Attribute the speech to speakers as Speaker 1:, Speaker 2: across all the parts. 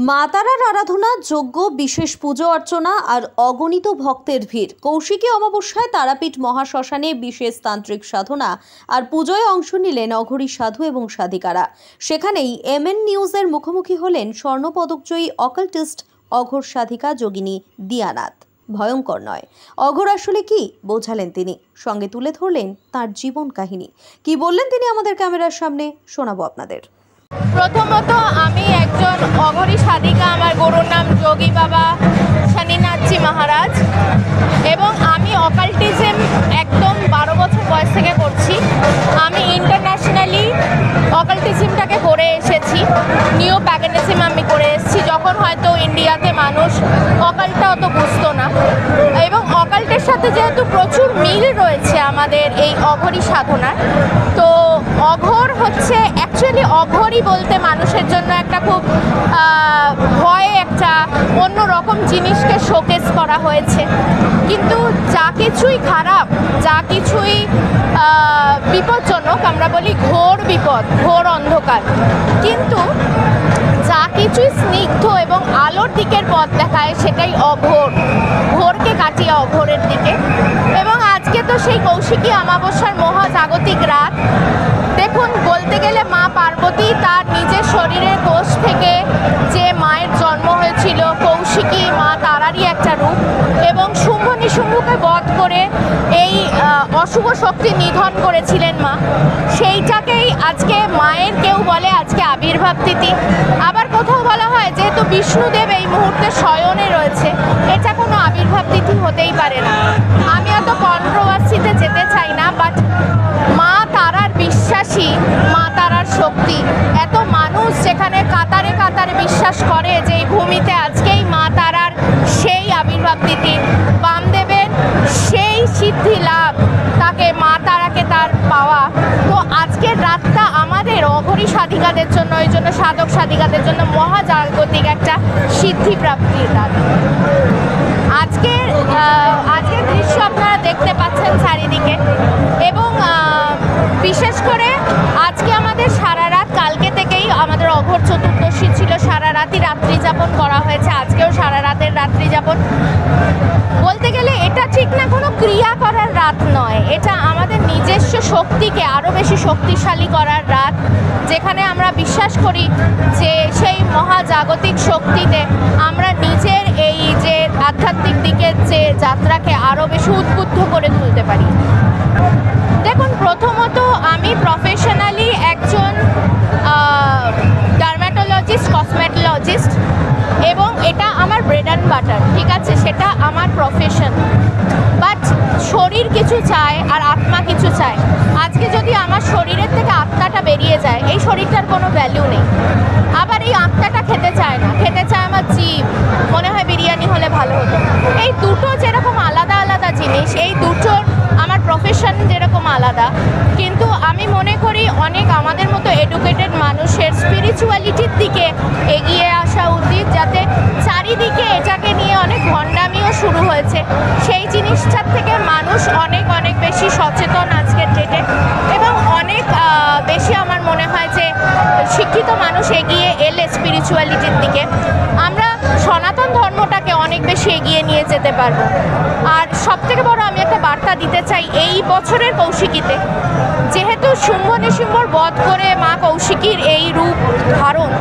Speaker 1: মা তারার আরাধনা, যজ্ঞ, বিশেষ পুজো অর্চনা আর অগণিত ভক্তের ভিড়। কৌশিকী অমাবস্যায় তারাপীঠ মহাশ্মশানে বিশেষ তান্ত্রিক সাধনা আর পুজোয় অংশ নিলেন অঘরী সাধু এবং সাধিকারা। সেখানেই MN নিউজের মুখোমুখি হলেন স্বর্ণপদকজয়ী অকাল্টিস্ট অঘোর সাধিকা যোগিনী দিয়ানাথ। ভয়ঙ্কর নয়, অঘোর আসলে কি বোঝালেন তিনি, সঙ্গে তুলে ধরলেন তার জীবন কাহিনী। কি বললেন তিনি আমাদের ক্যামেরার সামনে শোনাবো আপনাদের।
Speaker 2: প্রথমত আমি একজন অঘরী সাধিকা, আমার গুরুর নাম যোগী বাবা শনিনাথজি মহারাজ, এবং আমি অকাল্টিজম একদম 12 বছর বয়স থেকে করছি। আমি ইন্টারন্যাশনালি অকাল্টিজমটাকে করে এসেছি, নিও প্যাগানিজম আমি করে এসেছি, যখন হয়তো ইন্ডিয়াতে মানুষ অকাল্টটা অত বুঝতো না। এবং অকাল্টের সাথে যেহেতু প্রচুর মিল রয়েছে আমাদের এই অঘরী সাধনার, তো অঘোর হচ্ছে অ্যাকচুয়ালি অঘরী বলতে মানুষের জন্য একটা খুব ভয়ে একটা অন্যরকম জিনিসকে শোকেস করা হয়েছে। কিন্তু যা কিছুই খারাপ, যা কিছুই বিপজ্জনক, আমরা বলি ঘোর বিপদ, ঘোর অন্ধকার, কিন্তু যা কিছুই স্নিগ্ধ এবং আলোর দিকের পথ দেখায় সেটাই অঘোর, ঘোরকে কাটিয়ে অঘোরের দিকে। এবং আজকে তো সেই কৌশিকী অমাবস্যার মহাজাগতিক রাত। দেখুন, বলতে গেলে মা পার্বতী তার নিজের শরীরের কোষ থেকে যে মায়ের জন্ম হয়েছিল, কৌশিকী মা তারারই একটা রূপ, এবং শুম্ভ নিশুম্ভকে বধ করে এই অশুভ শক্তি নিধন করেছিলেন মা। সেইটাকেই আজকে মায়ের কেউ বলে আজকে আবির্ভাব তিথি। আবার কোথাও বলা হয় যেহেতু বিষ্ণুদেব এই মুহূর্তে শয়নে রয়েছে, এটা কোনো আবির্ভাব তিথি হতেই পারে না। আমি এত কন্ট্রোভার্সিতে যেতে চাই না, বাট মা তারার বিশ্বাসী, মা তারার শক্তি, এত মানুষ যেখানে কাতারে কাতারে বিশ্বাস করে যে এই ভূমিতে আজকেই মা তারার সেই আবির্ভাব তিথি, বামদেবের সেই সিদ্ধি লাভ, তাকে মা তারাকে তার পাওয়া। তো আজকের রাতটা আমাদের অঘরী সাধিকাদের জন্য, এই জন্য সাধক সাধিকাদের জন্য মহাজাগতিক একটা সিদ্ধি প্রাপ্তির রাত। আজকের দৃশ্য আপনারা দেখতে পাচ্ছেন চারিদিকে, এবং বিশেষ করে আজকে আমাদের সারা রাত, কালকে থেকেই আমাদের অঘোর চতুর্দশী ছিল, সারা রাতই রাত্রি যাপন করা হয়েছে, আজকেও সারা রাতের রাত্রি যাপন। বলতে গেলে এটা ঠিক না কোনো ক্রিয়া করার রাত নয়, এটা আমাদের নিজস্ব শক্তিকে আরও বেশি শক্তিশালী করার রাত, যেখানে আমরা বিশ্বাস করি যে সেই মহাজাগতিক শক্তিতে আমরা নিজের এই যে আধ্যাত্মিক দিকের যে যাত্রাকে আরও বেশি উদ্বুদ্ধ করে তুলতে পারি। দেখুন, প্রথমত আমি প্রফেশনালি একজন ডার্মাটোলজিস্ট, কসমেটোলজিস্ট, এবং এটা আমার ব্রেড অ্যান্ড বাটার, ঠিক আছে, সেটা আমার প্রফেশন। বাট শরীর কিছু চায় আর আত্মা কিছু চায়। আজকে যদি আমার শরীরের থেকে আত্মাটা বেরিয়ে যায়, এই শরীরটার কোনো ভ্যালু নেই। আবার এই আত্মাটা খেতে চায় না, খেতে চায় আমার জীব, মনে হয় বিরিয়ানি হলে ভালো হতো। এই দুটো যেরকম আলাদা আলাদা জিনিস, এই দুটোর আমার প্রফেশন যেরকম আলাদা, কিন্তু আমি মনে করি অনেক আমাদের মতো এডুকেটেড মানুষের স্পিরিচুয়ালিটির দিকে এগিয়ে আসা উচিত, যাতে চারিদিকে এটাকে নিয়ে অনেক ভণ্ডামিও শুরু হয়েছে, সেই জিনিসটার থেকে মানুষ অনেক অনেক বেশি সচেতন আজকের ডেটে, এবং অনেক বেশি আমার মনে হয় যে শিক্ষিত মানুষ এগিয়ে এলে স্পিরিচুয়ালিটির দিকে আমরা সনাতন ধর্মটাকে অনেক বেশি এগিয়ে নিয়ে যেতে পারবো। আর সবথেকে বড় আমি একটা বার্তা দিতে চাই এই বছরের কৌশিকীতে, যেহেতু শুম্ভ নিশুম্ভর বধ করে মা কৌশিকীর এই রূপ ধারণ,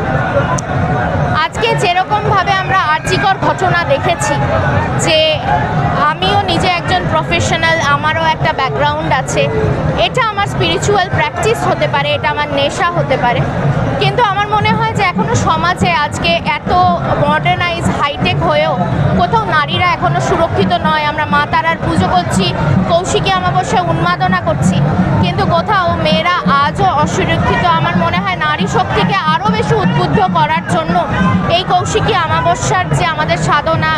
Speaker 2: আজকে যেরকমভাবে আমরা আর্যিকর ঘটনা দেখেছি, যে আমিও নিজে একজন প্রফেশনাল, আমারও একটা ব্যাকগ্রাউন্ড আছে, এটা আমার স্পিরিচুয়াল প্র্যাকটিস হতে পারে, এটা আমার নেশা হতে পারে, কিন্তু আমার মনে হয় যে এখনও সমাজে আজকে এত মডার্নাইজ হাইটেক হয়েও কোথাও নারীরা এখনও সুরক্ষিত নয়। আমরা মা তারার পুজো করছি, কৌশিকী অমাবস্যায় উন্মাদনা করছি, কিন্তু কোথাও মেয়েরা আজও অসুরক্ষিত। আমার মনে হয় নারী শক্তিকে আরও বেশি উদ্বুদ্ধ করার জন্য এই কৌশিকী অমাবস্যার যে আমাদের সাধনা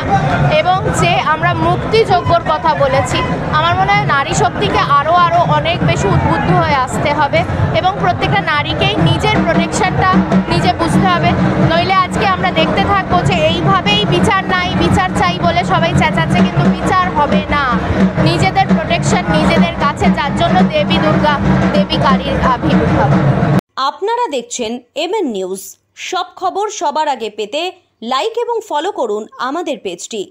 Speaker 2: এবং যে আমরা মুক্তিযজ্ঞর কথা বলেছি, আমার মনে হয় নারী শক্তিকে আরও অনেক বেশি উদ্বুদ্ধ হয়ে আসতে হবে, এবং প্রত্যেকটা নারীকেই নিজের প্রোটেকশনটা নিজে বুঝতে হবে। নইলে আজকে আমরা দেখতে থাকবো যে এইভাবেই বিচার নাই, বিচার চাই বলে সবাই চেঁচাচ্ছে, কিন্তু বিচার হবে না। নিজেদের প্রোটেকশন নিজেদের কাছে, যার জন্য দেবী দুর্গা, দেবী কালীর আবির্ভাব।
Speaker 1: আপনারা দেখছেন MN নিউজ। সব খবর সবার আগে পেতে লাইক এবং ফলো করুন আমাদের পেজটি।